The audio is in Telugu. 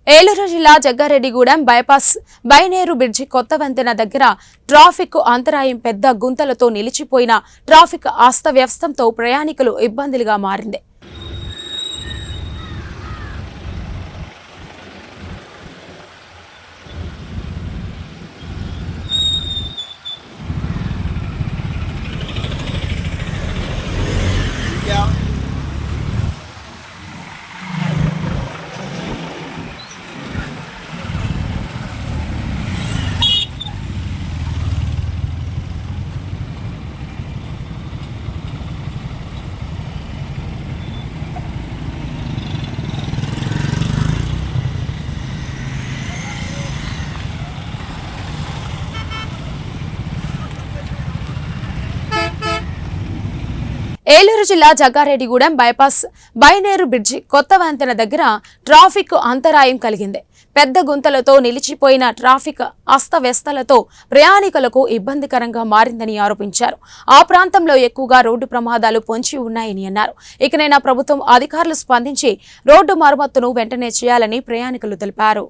ఏలూరు జిల్లా జగ్గారెడ్డిగూడెం బైపాస్ బైనేరు బ్రిడ్జి కొత్త వంతెన దగ్గర ట్రాఫిక్ అంతరాయం పెద్ద గుంతలతో నిలిచిపోయిన ట్రాఫిక్ అస్తవ్యస్తంతో ప్రయాణికులు ఇబ్బందులుగా మారింది. ఏలూరు జిల్లా జగ్గారెడ్డిగూడెం బైపాస్ బైనేరు బ్రిడ్జి కొత్త వంతెన దగ్గర ట్రాఫిక్ అంతరాయం కలిగింది. పెద్ద గుంతలతో నిలిచిపోయిన ట్రాఫిక్ అస్తవ్యస్తలతో ప్రయాణికులకు ఇబ్బందికరంగా మారిందని ఆరోపించారు. ఆ ప్రాంతంలో ఎక్కువగా రోడ్డు ప్రమాదాలు పొంచి ఉన్నాయని అన్నారు. ఇకనైనా ప్రభుత్వం అధికారులు స్పందించి రోడ్డు మరమ్మతును వెంటనే చేయాలని ప్రయాణికులు తెలిపారు.